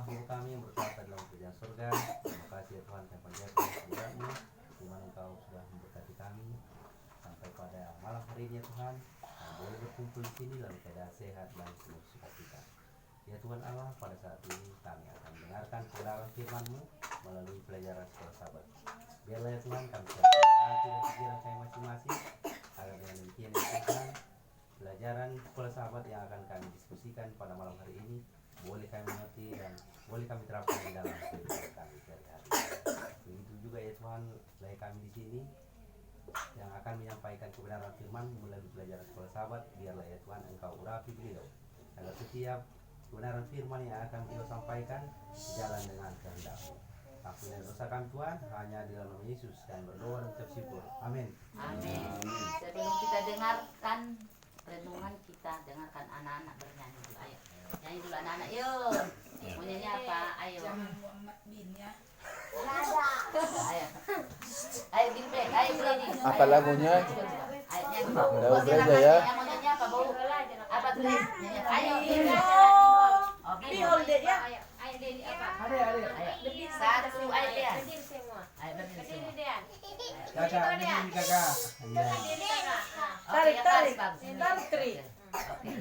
hamba kami yang bertata dalam kerajaan surga. Terima kasih ya Tuhan yang penjaga segala-galanya, di mana Engkau sudah memberkati kami sampai pada malam hari ini ya Tuhan. Kami boleh berkumpul di sini dalam keadaan sehat dan penuh sukacita. Ya Tuhan Allah, pada saat ini kami akan mendengarkan kebenaran firman-Mu melalui pelajaran sekolah Sabat. Biarlah ya Tuhan kami siapkan hati dan pikiran kami masing-masing, agar dengan demikian ya Tuhan, pelajaran sekolah Sabat yang akan kami diskusikan pada malam hari ini boleh kami mengerti dan boleh kami terapkan di dalam kehidupan kami sehari-hari. Begitu juga ya Tuhan, bagi kami di sini yang akan menyampaikan kebenaran firman melalui pelajaran sekolah Sabat, biarlah ya Tuhan Engkau urapi beliau agar setiap kebenaran firman yang akan beliau sampaikan jalan dengan kehendak-Mu. Ampuni dosa kami Tuhan, hanya di dalam nama Yesus dan berdoa dan ucap syukur. Amin. Amin. Sebelum kita dengarkan renungan, kita dengarkan anak-anak bernyanyi dulu. Ayo, nyanyi dulu anak-anak. Yuk, mau nyanyi apa? Ayo. Ayo. Ayo Gilbert, ayo Freddy. Apa lagunya? Ayo nyanyi. Daun gereja ya. Mau nyanyi apa, Bau? Apa tuh? Nyanyi. Ayo. Oh, Bihol deh ya. Ayo Dedi apa? Ayo. Satu, ayo Dean. Berdiri semua. Ayo berdiri Berdiri semua. Dean. Kakak, ini kakak. Iya. Berdiri Kak. Tarik, yang tarik. bagus, bagus. Tarik, Tri. Oke.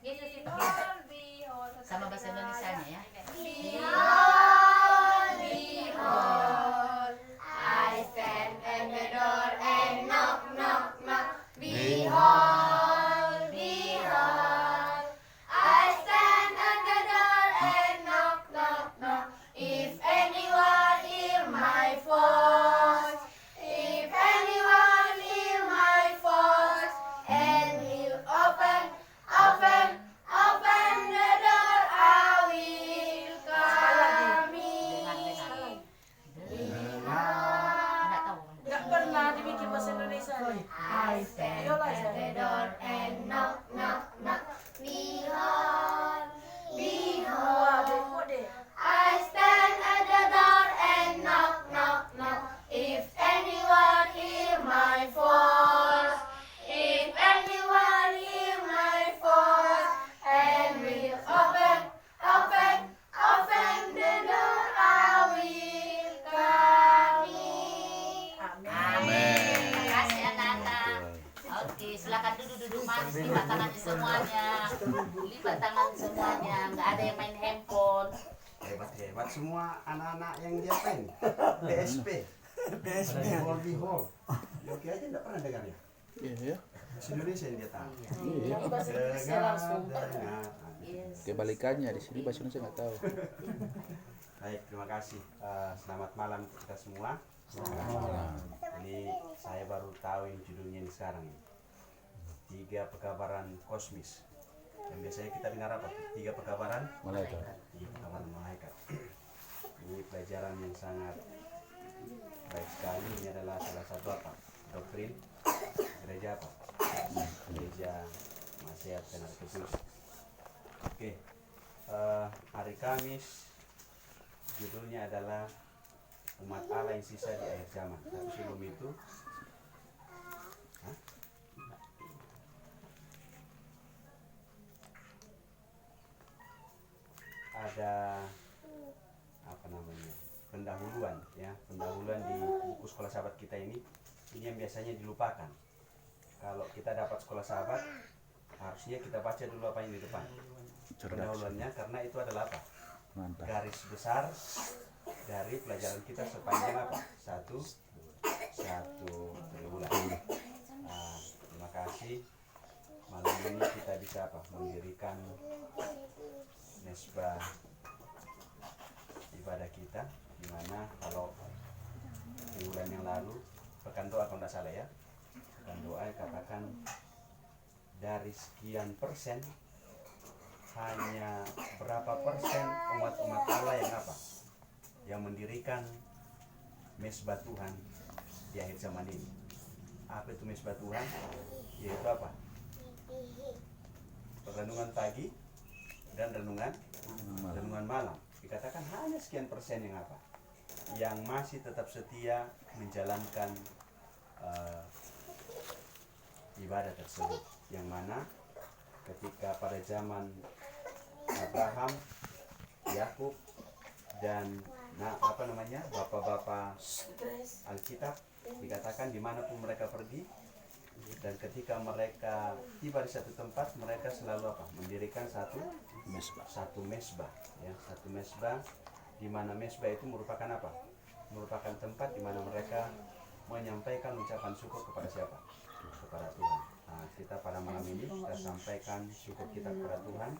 Yesus Bihol, Bihol. Sama bahasa Indonesianya ya. Behold, behold, I stand at the door and knock, knock, knock. Behold, behold, I stand at the door and knock, knock, knock. If anyone hear my voice, if anyone hear my voice, and will open, open, open the door, I will come in. Enggak tahu. Nggak pernah dibikin bahasa Indonesia nih. I stand at the door and knock, knock, knock. Behold, Wah, behold. demo deh. I stand at the door and knock, knock, knock. If anyone hear my voice, if anyone hear my voice, and will open, open, open the door, I will come in. Amin. Terima kasih anak-anak. Oke, silakan duduk mas, lipat tangannya semuanya. Lipat tangan semuanya, nggak ada yang main handphone. Hebat semua anak-anak yang diapain? PSP. Bihol, bihol. Yogi aja enggak pernah dengar ya? Iya. Bahasa Indonesia yang dia tahu. Iya. Bahasa Indonesia langsung. Dengar. Yes. Kebalikannya di sini bahasa Indonesia nggak tahu. Baik, terima kasih. Selamat malam untuk kita semua. Ini saya baru tahu ini judulnya ini sekarang ini. 3 pekabaran kosmis. Yang biasanya kita dengar apa? 3 pekabaran Malaikat. 3 pekabaran malaikat. Ini pelajaran yang sangat baik sekali. Ini adalah salah satu apa? Doktrin gereja apa? Gereja Masehat Tenar Kudus. Oke. Hari Kamis judulnya adalah umat Allah yang sisa di akhir zaman. Tapi sebelum itu ada apa namanya, pendahuluan ya, pendahuluan di buku sekolah sahabat kita ini yang biasanya dilupakan. Kalau kita dapat sekolah sahabat, harusnya kita baca dulu apa yang di depan pendahuluannya, karena itu adalah apa, Mantap. garis besar dari pelajaran kita sepanjang apa, satu triwulan. Terima kasih, malam ini kita bisa apa, mendirikan mesbah ibadah kita, dimana kalau di bulan yang lalu pekan doa kalau tidak salah ya, pekan doa katakan dari sekian persen hanya berapa persen umat-umat Allah yang apa, yang mendirikan mesbah Tuhan di akhir zaman ini. Apa itu mesbah Tuhan? Yaitu apa, renungan pagi dan renungan malam. Dikatakan hanya sekian persen yang apa, yang masih tetap setia menjalankan ibadah tersebut, yang mana ketika pada zaman Abraham, Yakub, dan bapak-bapak Alkitab dikatakan dimanapun mereka pergi dan ketika mereka tiba di satu tempat mereka selalu mendirikan satu mesbah ya, satu mesbah, di mana mesbah itu merupakan merupakan tempat di mana mereka menyampaikan ucapan syukur kepada siapa? Kepada Tuhan. Nah, kita pada malam ini kita sampaikan syukur kita kepada Tuhan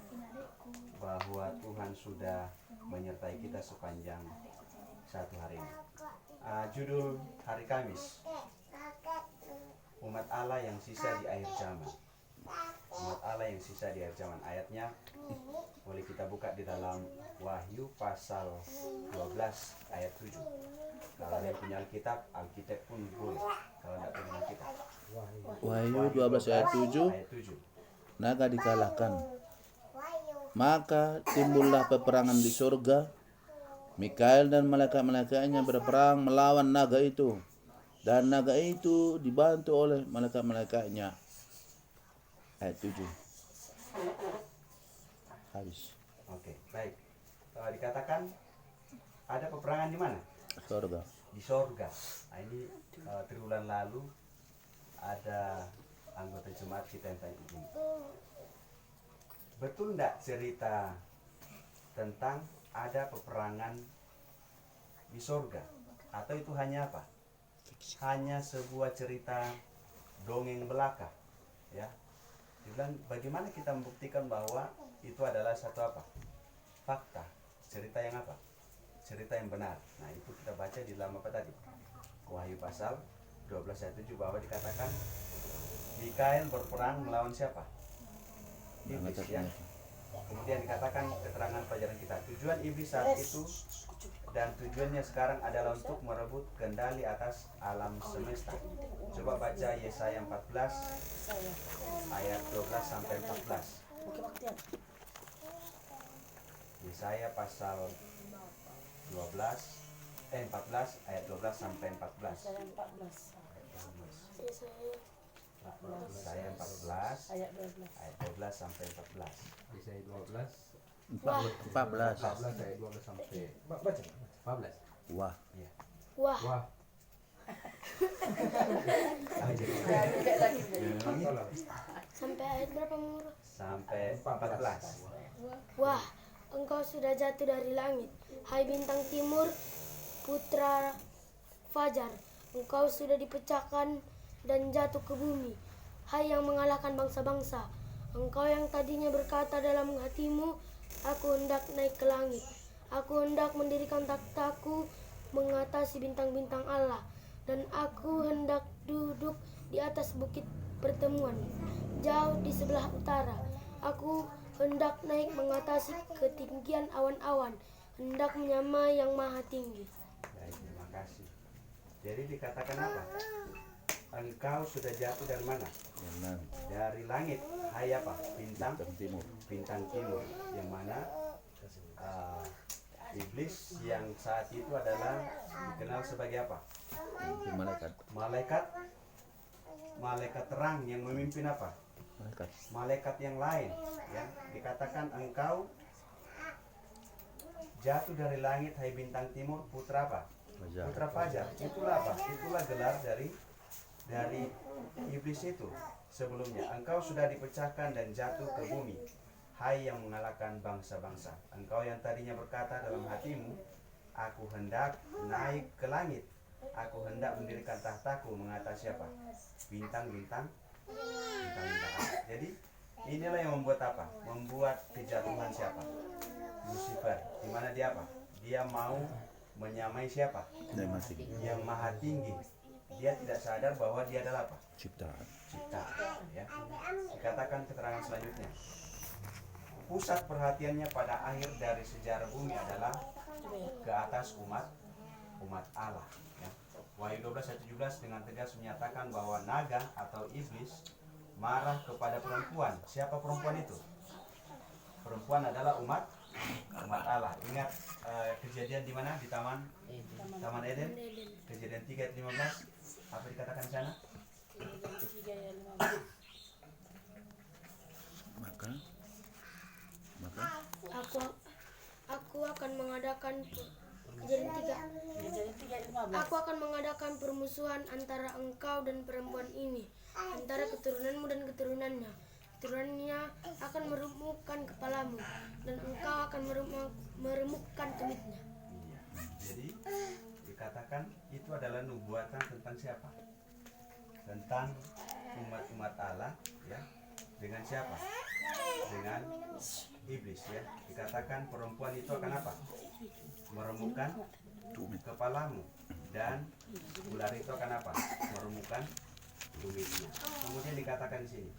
bahwa Tuhan sudah menyertai kita sepanjang satu hari ini. Judul hari Kamis, umat Allah yang sisa di akhir zaman. Umat Allah yang sisa di akhir zaman. Ayatnya boleh kita buka di dalam Wahyu pasal 12 ayat 7. Kalau yang punya Alkitab pun boleh. Kalau tidak punya Alkitab, Wahyu 12 ayat 7. Naga dikalahkan. Maka timbullah peperangan di surga. Mikael dan malaikat-malaikatnya berperang melawan naga itu. Dan naga itu dibantu oleh malaikat-malaikatnya. Ayat 7. Habis. Oke, baik. Dikatakan ada peperangan di mana? Surga. Di sorga. Nah, ini triwulan lalu ada anggota jemaat kita yang tanya begini, betul enggak cerita tentang ada peperangan di sorga, atau itu hanya hanya sebuah cerita dongeng belaka ya? Dibilang bagaimana kita membuktikan bahwa itu adalah satu fakta, cerita yang cerita yang benar. Nah, itu kita baca di dalam tadi? Wahyu pasal 12 ayat 7, bahwa dikatakan Mikael berperang melawan siapa? Iblis ya. Kemudian dikatakan keterangan pelajaran kita, tujuan iblis saat itu dan tujuannya sekarang adalah untuk merebut kendali atas alam semesta. Coba baca Yesaya 14 ayat 12 sampai 14. Yesaya pasal 14 ayat 12 sampai 14. Yesaya 14 ayat 12 sampai 14. Yesaya 12 14. 14 ayat 12 sampai 14. Wah. Iya. Wah. Wah. Sampai ayat berapa Muro? Sampai 14. Wah, engkau sudah jatuh dari langit, hai bintang timur, putra fajar. Engkau sudah dipecahkan dan jatuh ke bumi, hai yang mengalahkan bangsa-bangsa. Engkau yang tadinya berkata dalam hatimu, aku hendak naik ke langit, aku hendak mendirikan takhtaku mengatasi bintang-bintang Allah, dan aku hendak duduk di atas bukit pertemuan, jauh di sebelah utara. Aku hendak naik mengatasi ketinggian awan-awan, hendak menyamai yang maha tinggi. Baik, terima kasih. Jadi dikatakan apa? Engkau sudah jatuh dari mana? Dari langit. Hai bintang Timur. Bintang timur, yang mana iblis yang saat itu adalah dikenal sebagai malaikat terang yang memimpin malaikat yang lain ya. Dikatakan engkau jatuh dari langit, hai bintang timur, putra putra fajar. Itulah gelar dari iblis itu sebelumnya. Engkau sudah dipecahkan dan jatuh ke bumi, hai yang mengalahkan bangsa-bangsa. Engkau yang tadinya berkata dalam hatimu, aku hendak naik ke langit, aku hendak mendirikan tahtaku mengatasi bintang-bintang. Jadi inilah yang membuat kejatuhan siapa? Lucifer. Di mana dia Dia mau menyamai siapa? Yang maha tinggi. Dia tidak sadar bahwa dia adalah ciptaan ya. Dikatakan keterangan selanjutnya, pusat perhatiannya pada akhir dari sejarah bumi adalah ke atas umat Allah ya. Wahyu 12 ayat 17 dengan tegas menyatakan bahwa naga atau iblis marah kepada perempuan. Siapa perempuan itu? Perempuan adalah umat Allah. Ingat kejadian di mana? Di Taman Eden. Kejadian 3 ayat 15. Apa dikatakan di sana? Maka Aku akan mengadakan Kejadian 3. Jadi 3:15. Aku akan mengadakan permusuhan antara engkau dan perempuan ini, antara keturunanmu dan keturunannya. Keturunannya akan meremukkan kepalamu, dan engkau akan meremukkan tumitnya. Iya. Jadi dikatakan itu adalah nubuatan tentang siapa? Tentang umat-umat Allah, ya. Dengan siapa? Dengan iblis, ya. Dikatakan perempuan itu akan apa? Meremukkan kepalamu, dan ular itu akan apa? Meremukkan tumitnya. Kemudian dikatakan di sini,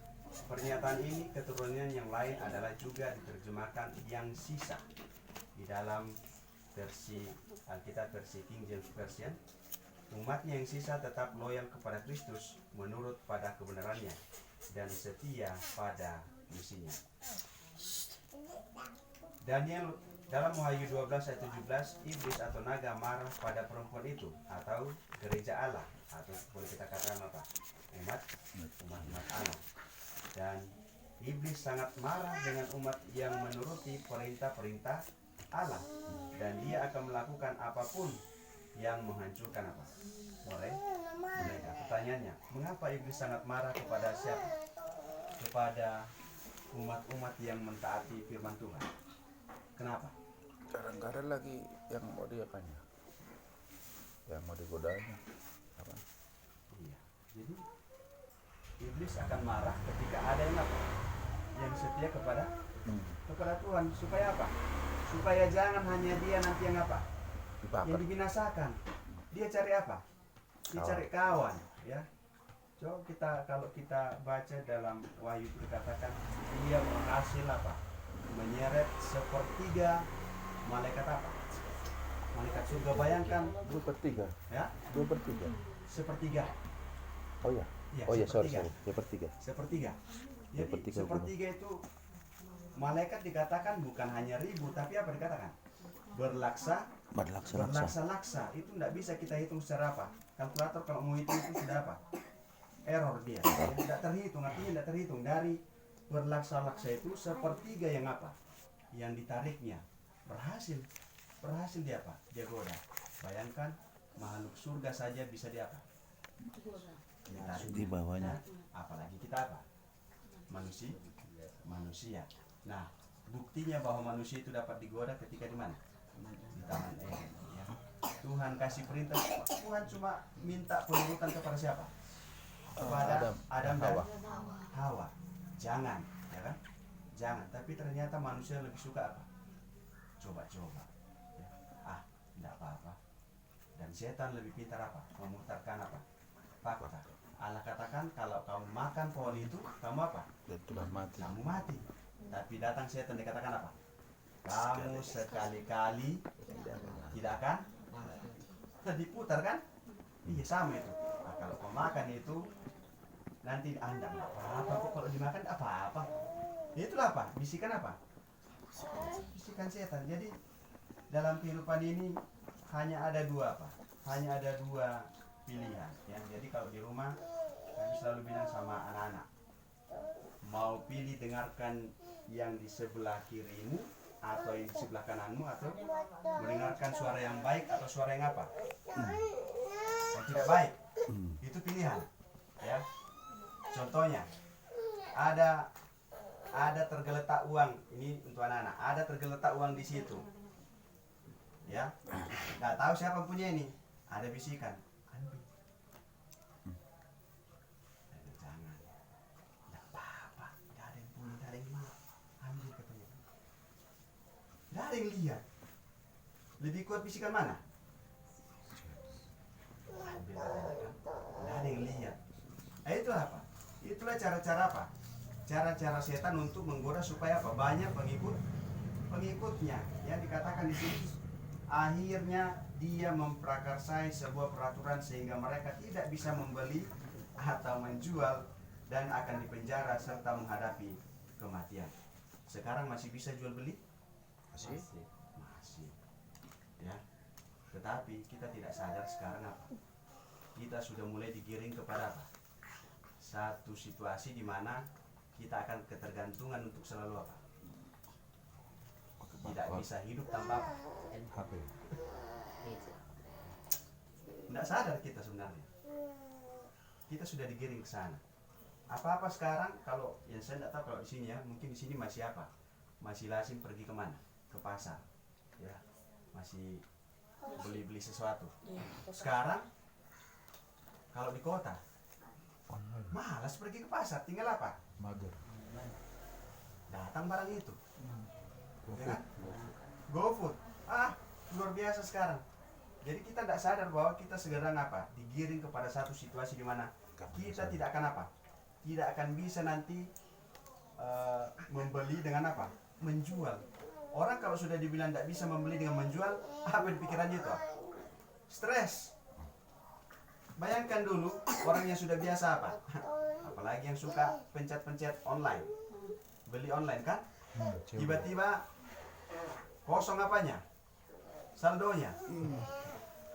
pernyataan ini keturunan yang lain adalah juga diterjemahkan yang sisa di dalam versi Alkitab versi King James Version. Umatnya yang sisa tetap loyal kepada Kristus menurut pada kebenarannya dan setia pada misinya. Daniel dalam Wahyu 12 ayat 17, iblis atau naga marah pada perempuan itu atau gereja Allah, atau boleh kita katakan apa? Umat Allah. Dan iblis sangat marah dengan umat yang menuruti perintah-perintah Allah, dan dia akan melakukan apapun yang menghancurkan apa? Mereka. Pertanyaannya, mengapa iblis sangat marah kepada siapa? Kepada umat-umat yang mentaati firman Tuhan. Kenapa? Kadang-kadang lagi yang mau diakannya, yang mau digodanya. Apa? Iya. Jadi iblis akan marah ketika ada yang apa? Yang setia kepada Tuhan. Supaya apa? Supaya jangan hanya dia nanti yang apa? Dibakar. Yang dibinasakan. Dia cari apa? Dia cari kawan, ya. Coba kalau kita baca dalam Wahyu itu dikatakan dia berhasil apa? Menyeret sepertiga malaikat apa? Malaikat surga. Bayangkan, 2/3. ya, 2/3. sepertiga. Oh ya. Ya, Oh ya, sorry. sepertiga. 2/3. Sepertiga. Jadi Sepertiga sepertiga itu malaikat dikatakan bukan hanya ribu, tapi apa dikatakan? Berlaksa-laksa. Itu tidak bisa kita hitung secara apa? Kalkulator kalau mau hitung itu sudah apa? Error dia. Tidak terhitung, artinya tidak terhitung. Dari berlaksa-laksa itu sepertiga yang apa? Yang ditariknya berhasil dia apa? Dia goda. Bayangkan makhluk surga saja bisa dia apa? Ditarik Di bawahnya. apalagi kita apa? Manusia. Nah, buktinya bahwa manusia itu dapat digoda ketika di mana? Di Taman Eden, ya. Tuhan kasih perintah, Tuhan cuma minta penurutan kepada siapa? Kepada Adam dan Hawa. Jangan, ya kan? Jangan. Tapi ternyata manusia lebih suka apa? Coba-coba. Ya. Tidak apa-apa. Dan setan lebih pintar apa? Memutarkan apa? Fakta. Allah katakan kalau kamu makan pohon itu, kamu apa? Itulah mati. Kamu mati. Tapi datang setan dikatakan apa? Kamu sekali-kali tidak akan diputar kan? Iya sama itu. Nah, kalau kau makan itu nanti Anda nggak apa-apa kok, kalau dimakan apa-apa. Itulah apa? Bisikan apa? Bisikan setan. Jadi dalam kehidupan ini hanya ada dua apa? Hanya ada dua pilihan. Ya. Jadi kalau di rumah kami selalu bilang sama anak-anak, mau pilih dengarkan yang di sebelah kirimu atau yang di sebelah kananmu, atau mendengarkan suara yang baik atau suara yang apa? Yang tidak baik. Itu pilihan. Ya. Contohnya, ada tergeletak uang, ini untuk anak-anak, ada tergeletak uang di situ. Ya. Nggak tahu siapa punya ini. Ada bisikan, ambil. Jangan. Nggak apa-apa, nggak ada yang punya, nggak ada yang lihat. Ambil katanya. Nggak ada yang lihat. Lebih kuat bisikan mana? Ambil katanya kan. Nggak ada yang lihat. Itu apa? Itulah cara-cara apa? Cara-cara setan untuk menggoda supaya apa? Banyak pengikutnya. Ya, dikatakan di sini akhirnya dia memprakarsai sebuah peraturan sehingga mereka tidak bisa membeli atau menjual dan akan dipenjara serta menghadapi kematian. Sekarang masih bisa jual beli? Masih. Ya. Tetapi kita tidak sadar sekarang apa? Kita sudah mulai digiring kepada apa? Satu situasi di mana kita akan ketergantungan untuk selalu apa? tidak bisa hidup tanpa apa? HP. Tidak sadar kita sebenarnya. Kita sudah digiring ke sana. Apa-apa sekarang kalau yang saya tidak tahu kalau di sini ya, mungkin di sini masih apa? Masih lazim pergi kemana? Ke pasar, ya, masih beli-beli sesuatu. Sekarang kalau di kota, malas pergi ke pasar, tinggal apa? Mager. Datang barang itu, ya kan? GoFood, luar biasa sekarang. Jadi kita tidak sadar bahwa kita segera apa? Digiring kepada satu situasi di mana kita tidak akan apa? Tidak akan bisa nanti membeli dengan apa? Menjual. Orang kalau sudah dibilang tidak bisa membeli dengan menjual, apa yang pikirannya itu? Stres. Bayangkan dulu orang yang sudah biasa apa? Apalagi yang suka pencet-pencet online, beli online kan? Tiba-tiba kosong apanya? Saldonya.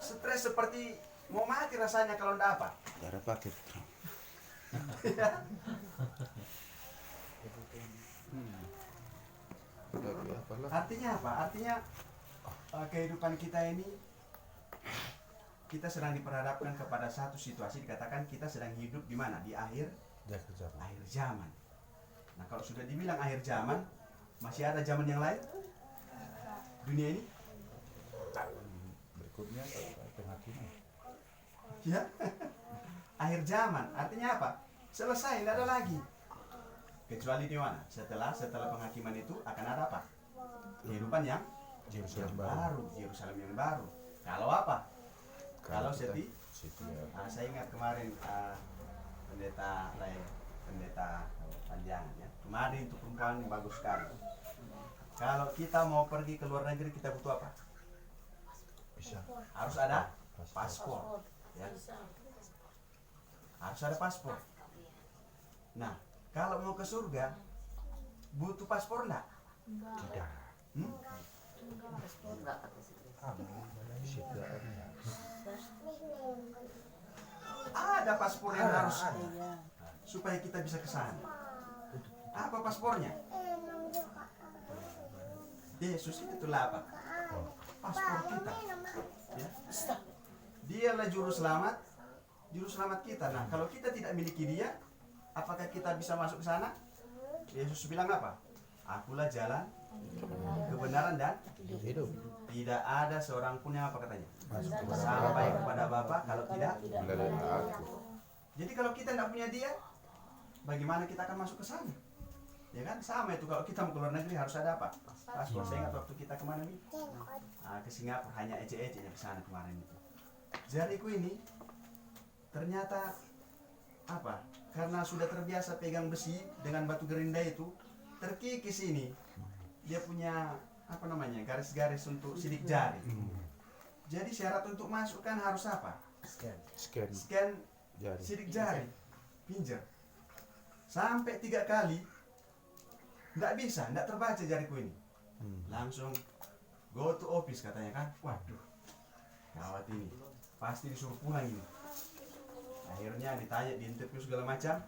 Stres seperti mau mati rasanya kalau tidak apa? Darah paket. Artinya apa? Artinya kehidupan kita ini kita sedang diperhadapkan kepada satu situasi, dikatakan kita sedang hidup di mana? Di akhir zaman. Nah, kalau sudah dibilang akhir zaman, masih ada zaman yang lain? Dunia ini? Berikutnya penghakiman. Ya. Akhir zaman. Artinya apa? Selesai, tidak ada lagi. Kecuali di mana? Setelah penghakiman itu akan ada apa? Kehidupan yang Yerusalem baru, Yerusalem yang baru. Kalau apa? Kalau kita setia. Saya ingat kemarin pendeta Panjangan ya. Kemarin itu perempuan yang bagus sekali. Kalau kita mau pergi ke luar negeri kita butuh apa? Bisa. Harus ada paspor. Ya. Harus ada paspor. Nah, kalau mau ke surga butuh paspor enggak? Tidak. Enggak kata si Chris. Ada paspor yang harus supaya kita bisa ke sana. Apa paspornya? Yesus itulah apa? Paspor kita. Ya. Dialah juru selamat kita. Nah, kalau kita tidak miliki dia, apakah kita bisa masuk ke sana? Yesus bilang apa? Akulah jalan, kebenaran dan Hidup. tidak ada seorang pun yang apa katanya? Sampai kepada Bapa kalau tidak. Melalui aku. Jadi kalau kita tidak punya dia, bagaimana kita akan masuk ke sana? Ya kan, sama itu kalau kita mau ke luar negeri harus ada apa? Paspor. Saya ingat waktu kita kemana nih? Ke Singapura, hanya ece-ecenya ke sana kemarin itu. Jariku ini ternyata apa? Karena sudah terbiasa pegang besi dengan batu gerinda itu, terkikis ini. Dia punya apa namanya? Garis-garis untuk sidik jari. Jadi syarat untuk masuk kan harus apa? Scan jari. Sidik jari, pinjer. Sampai 3 kali, nggak bisa, nggak terbaca jariku ini. Langsung go to office katanya kan. Waduh, gawat ini, pasti disuruh pulang ini. Akhirnya ditanya, di interview segala macam,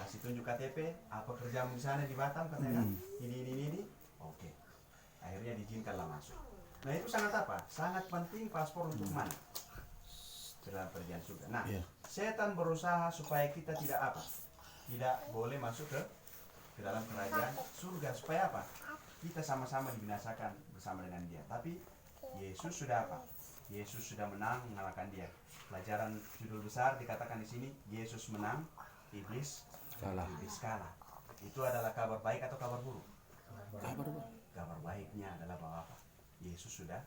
kasih tunjuk KTP, apa kerjamu di sana di Batam katanya kan. Ini. Oke. Akhirnya diizinkanlah masuk. Nah itu sangat apa? Sangat penting paspor untuk mana? Dalam perjalanan surga. Nah, setan berusaha supaya kita tidak apa? Tidak boleh masuk ke dalam kerajaan surga. Supaya apa? Kita sama-sama dibinasakan bersama dengan dia. Tapi Yesus sudah apa? Yesus sudah menang mengalahkan dia. Pelajaran judul besar dikatakan di sini, Yesus menang, iblis Kalah. Itu adalah kabar baik atau kabar buruk? Kabar apa? Kabar baiknya adalah bahwa apa? Yesus sudah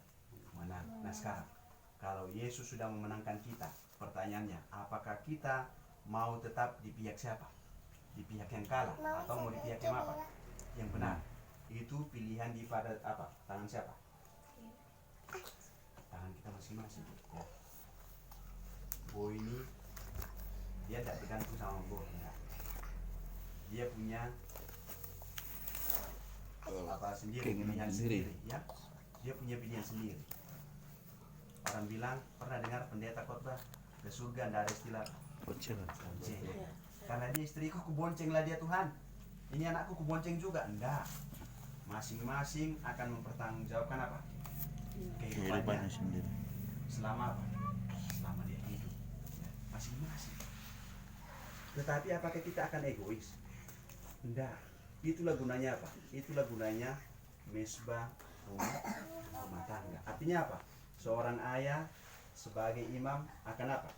menang. Nah sekarang, kalau Yesus sudah memenangkan kita, pertanyaannya, apakah kita mau tetap di pihak siapa? Di pihak yang kalah atau mau di pihak yang apa? Yang benar. Itu pilihan di pada apa? Tangan siapa? Tangan kita masing-masing. Ya. Bo ini dia tidak bergantung sama Bo. Ya. Dia punya apa sendiri, pilihan sendiri. Ya. Dia punya pilihan sendiri. Orang bilang, pernah dengar pendeta khotbah ke surga tidak ada istilah bonceng. Karena dia istriku kubonceng lah dia Tuhan. Ini anakku kubonceng juga. Enggak. masing-masing akan mempertanggungjawabkan apa? Kehidupannya Kehidupannya sendiri. selama apa? Selama dia hidup, ya, masing-masing. Tetapi apakah kita akan egois? Tidak. Itulah gunanya apa? Itulah gunanya mesbah rumah tangga. Artinya apa? Seorang ayah sebagai imam akan apa?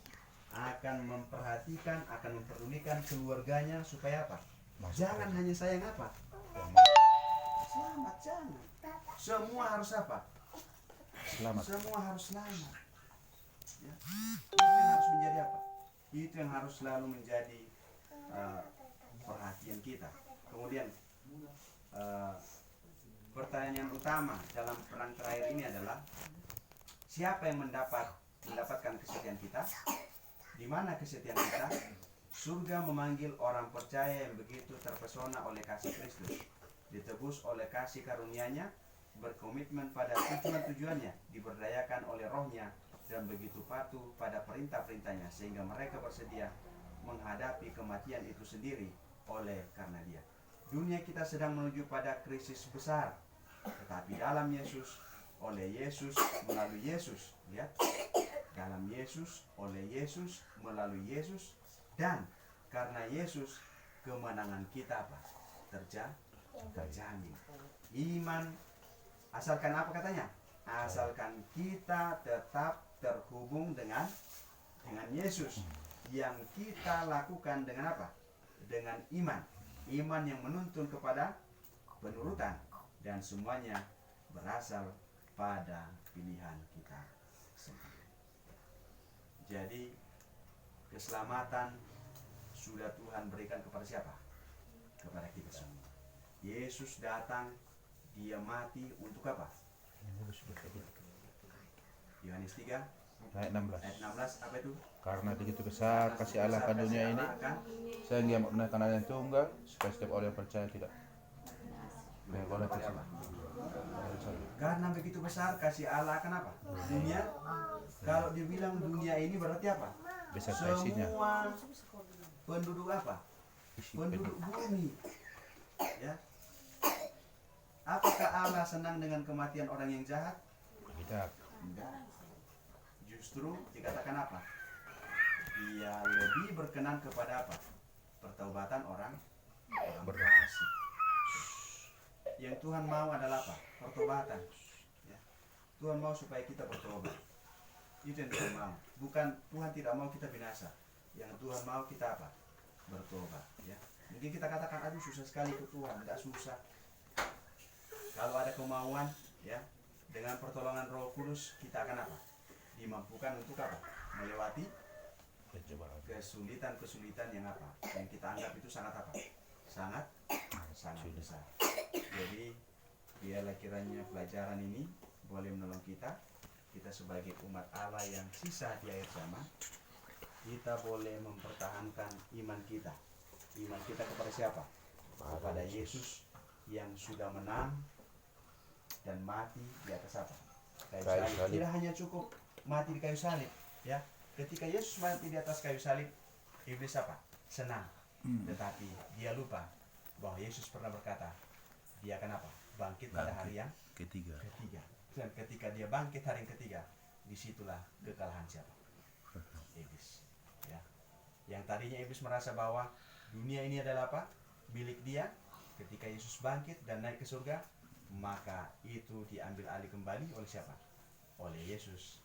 Akan memperhatikan, akan memperdulikan keluarganya supaya apa? Jangan hanya sayang apa? Selamat, jangan. Semua harus apa? Selamat. Semua harus selamat. Ya. Itu yang harus menjadi apa? Itu yang harus selalu menjadi perhatian kita. Kemudian pertanyaan utama dalam perang terakhir ini adalah siapa yang mendapatkan kesetiaan kita? Di mana kesetiaan kita? Surga memanggil orang percaya yang begitu terpesona oleh kasih Kristus, ditebus oleh kasih karunia-Nya, berkomitmen pada tujuan-tujuannya, diberdayakan oleh Roh-Nya, dan begitu patuh pada perintah-perintahnya sehingga mereka bersedia menghadapi kematian itu sendiri oleh karena Dia. Dunia kita sedang menuju pada krisis besar, tetapi dalam Yesus, oleh Yesus, melalui Yesus, lihat, dalam Yesus, oleh Yesus, melalui Yesus, dan karena Yesus, kemenangan kita apa? Terjamin. Iman, asalkan apa katanya? Asalkan kita tetap terhubung dengan Yesus. Yang kita lakukan dengan apa? Dengan iman. Iman yang menuntun kepada penurutan. Dan semuanya berasal pada pilihan kita sendiri. Jadi keselamatan sudah Tuhan berikan kepada siapa? Kepada kita semua. Yesus datang, Dia mati untuk apa? Yohanes 3 Ayat 16. ayat 16 apa itu? Karena begitu besar kasih Allah akan dunia ini, sehingga membenarkan anak yang tunggal, supaya setiap orang yang percaya tidak boleh Apa? Karena begitu besar kasih Allah akan apa? Dunia. Kalau dibilang dunia ini berarti apa? Besar isinya. Semua penduduk apa? Penduduk bumi. Ya. Apakah Allah senang dengan kematian orang yang jahat? Tidak. Enggak. Justru dikatakan apa? Dia lebih berkenan kepada apa? Pertaubatan orang berfasik. Yang Tuhan mau adalah apa? Pertobatan. Ya. Tuhan mau supaya kita bertobat. Itu yang Tuhan mau. Bukan Tuhan tidak mau kita binasa. Yang Tuhan mau kita apa? Bertobat. Ya. Mungkin kita katakan, aduh susah sekali ke Tuhan. Tidak susah. Kalau ada kemauan, ya, dengan pertolongan Roh Kudus kita akan apa? Dimampukan untuk apa? Melewati kesulitan-kesulitan yang apa? Yang kita anggap itu sangat apa? Sangat besar. Jadi biarlah kiranya pelajaran ini boleh menolong kita sebagai umat Allah yang sisa di akhir zaman, kita boleh mempertahankan iman kita. Iman kita kepada siapa? Kepada Yesus yang sudah menang dan mati di atas apa? Kayu salib. Tidak hanya cukup mati di kayu salib, ya. Ketika Yesus mati di atas kayu salib, iblis apa? Senang. Tetapi dia lupa bahwa Yesus pernah berkata, dia akan apa? Bangkit pada hari yang ketiga. Dan ketika dia bangkit hari yang ketiga, disitulah kekalahan siapa? Iblis. Ya. Yang tadinya iblis merasa bahwa dunia ini adalah apa? Milik dia. Ketika Yesus bangkit dan naik ke surga, maka itu diambil alih kembali oleh siapa? Oleh Yesus,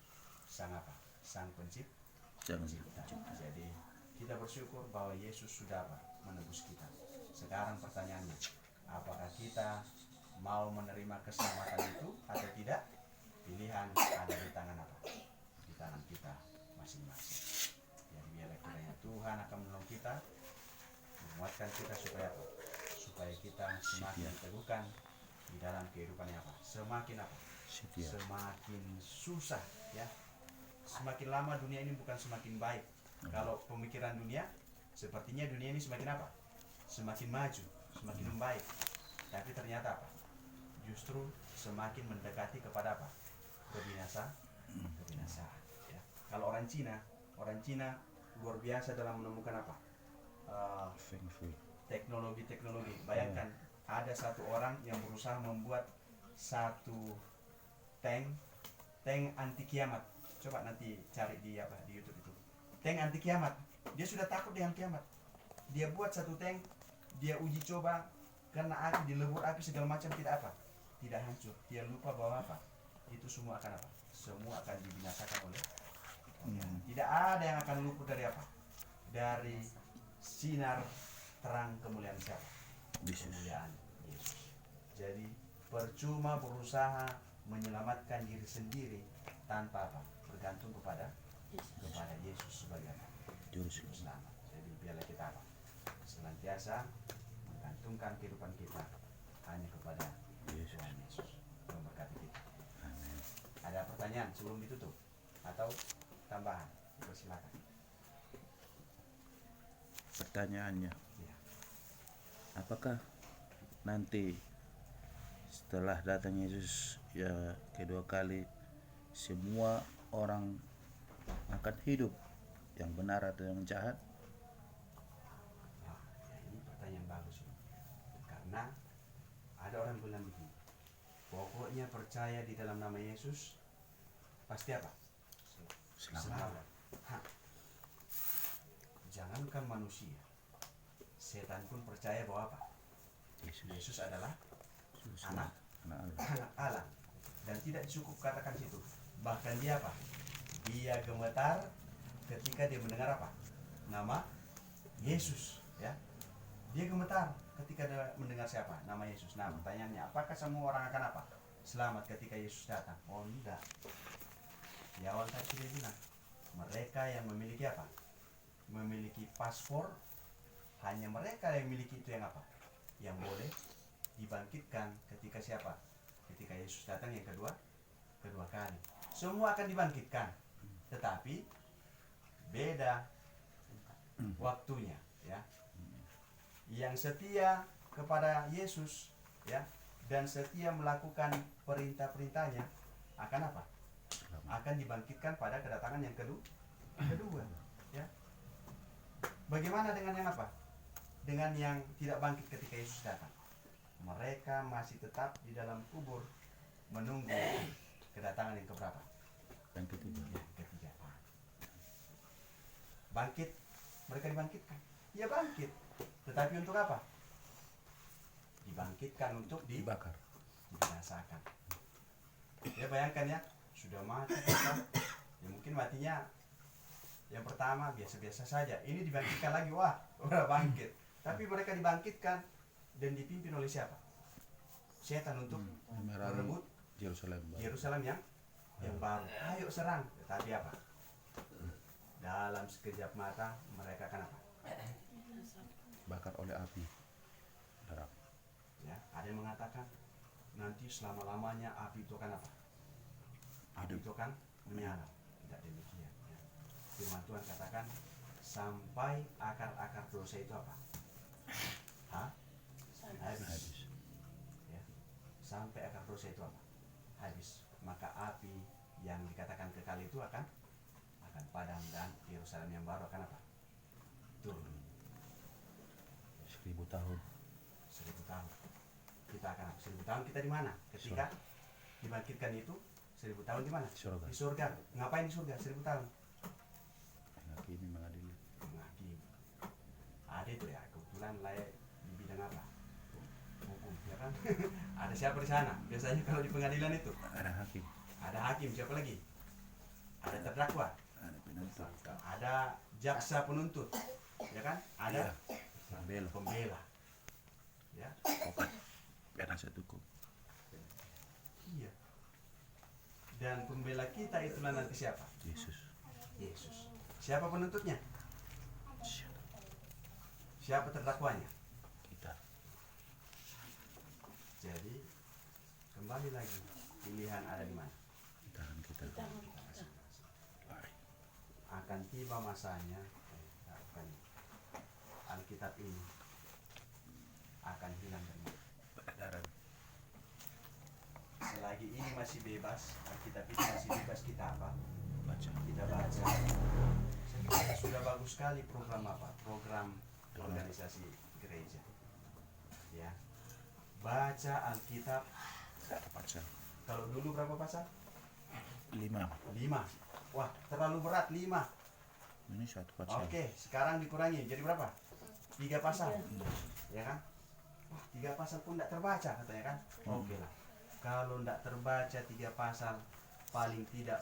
sang apa? Sang pencipta. Jadi kita bersyukur bahwa Yesus sudah apa? Menebus kita. Sekarang pertanyaannya, apakah kita mau menerima keselamatan itu atau tidak? Pilihan ada di tangan apa? Di tangan kita masing-masing. Jadi biarlah kiranya Tuhan akan menolong kita, menguatkan kita supaya apa? Supaya kita semakin teguhkan di dalam kehidupan yang apa? Semakin apa? Semakin susah, ya. Semakin lama dunia ini bukan semakin baik. Kalau pemikiran dunia, sepertinya dunia ini semakin apa? Semakin maju, semakin membaik. Tapi ternyata apa? Justru semakin mendekati kepada apa? Kebinasaan. Ya. Kalau orang Cina luar biasa dalam menemukan apa? Teknologi. Bayangkan ada satu orang yang berusaha membuat satu tank anti kiamat. Coba nanti cari di YouTube itu. Tank anti kiamat. Dia sudah takut dengan kiamat. Dia buat satu tank, dia uji coba karena api, dilebur api segala macam tidak apa? Tidak hancur. Dia lupa bahwa apa? Itu semua akan apa? Semua akan dibinasakan oleh tidak ada yang akan luput dari apa? Dari sinar terang kemuliaan siapa? Kemuliaan Yesus. Jadi percuma berusaha menyelamatkan diri sendiri tanpa apa? Bergantung kepada Yesus sebagai apa? Juru selamat. Jadi biarlah kita apa? Senantiasa menggantungkan kehidupan kita hanya kepada Tuhan Yesus. Memberkati kita. Ada pertanyaan sebelum ditutup atau tambahan? Silakan. Pertanyaannya, Ya. apakah nanti setelah datang Yesus ya kedua kali semua orang akan hidup, yang benar atau yang jahat? Nah, ya ini pertanyaan bagus ini. Karena ada orang bilang begini, pokoknya percaya di dalam nama Yesus pasti apa? Selamat. Hah. Jangankan manusia, setan pun percaya bahwa apa? Yesus adalah anak Allah. Dan tidak cukup katakan situ, bahkan dia apa? Dia gemetar ketika dia mendengar apa? Nama Yesus, ya. Dia gemetar ketika dia mendengar siapa? Nama Yesus. Nah, pertanyaannya, apakah semua orang akan apa? Selamat ketika Yesus datang? Oh, enggak. Di awal tadi dia bilang, mereka yang memiliki apa? Memiliki paspor, hanya mereka yang memiliki itu yang apa? Yang boleh dibangkitkan ketika siapa? Ketika Yesus datang yang kedua kali. Semua akan dibangkitkan, tetapi beda waktunya, ya. Yang setia kepada Yesus, ya, dan setia melakukan perintah-perintahnya akan apa? Akan dibangkitkan pada kedatangan yang kedua, ya. Bagaimana dengan yang apa? Dengan yang tidak bangkit ketika Yesus datang? Mereka masih tetap di dalam kubur menunggu kedatangan yang keberapa? Yang ketiga. Yang ketiga. Bangkit, mereka dibangkitkan. Ya bangkit, tetapi untuk apa? Dibangkitkan untuk Dibakar. dibinasakan. Ya bayangkan ya, sudah mati kita. Ya mungkin matinya yang pertama biasa-biasa saja. Ini dibangkitkan lagi, wah, udah bangkit. Tapi mereka dibangkitkan dan dipimpin oleh siapa? Setan untuk merebut Yerusalem yang baru. Ayo serang. Tetapi apa? Dalam sekejap mata mereka akan apa? Bakar oleh api neraka. Ya, ada yang mengatakan nanti selama-lamanya api itu akan apa? Api itu akan menyala. Tidak demikian. Ya. Firman Tuhan katakan sampai akar-akar dosa itu apa? Habis. Ya. Sampai akar dosa itu apa? Habis. Maka api yang dikatakan kekal itu akan padam dan Yerusalem yang baru akan apa? Turun. 1000 tahun. 1000 tahun. Kita akan 1000 tahun kita di mana? Ketika dibangkitkan itu 1000 tahun di mana? Di surga. Ngapain di surga 1000 tahun? Menghakimi, mengadili. Menghakimi. Ada itu ya, kebetulan layak di bidang apa? Hukum, ya kan? Ada siapa di sana? Biasanya kalau di pengadilan itu Ada hakim. ada hakim, siapa lagi? Ada terdakwa, Ada penuntut. ada jaksa penuntut, ya kan? Ada pembela. Ya. Penasihat hukum. Iya. Dan pembela kita itulah nanti siapa? Yesus. Yesus. Siapa penuntutnya? Siapa? Siapa terdakwanya? Kita. Jadi kembali lagi, pilihan ada di mana? Di tangan kita. Akan tiba masanya, Alkitab ini akan hilang dari mana? Peredaran. Selagi ini masih bebas, Alkitab ini masih bebas kita apa? Baca. Kita baca. Sudah bagus sekali program apa? Program organisasi gereja. Ya. baca Alkitab. Tidak ada pasal. Kalau dulu berapa pasal? 5. 5. Wah, terlalu berat 5. Ini 1 pasal. Oke, sekarang dikurangi jadi berapa? 3 pasal. Ya kan? Wah, 3 pasal pun tidak terbaca katanya kan? Oke lah. Kalau tidak terbaca 3 pasal, paling tidak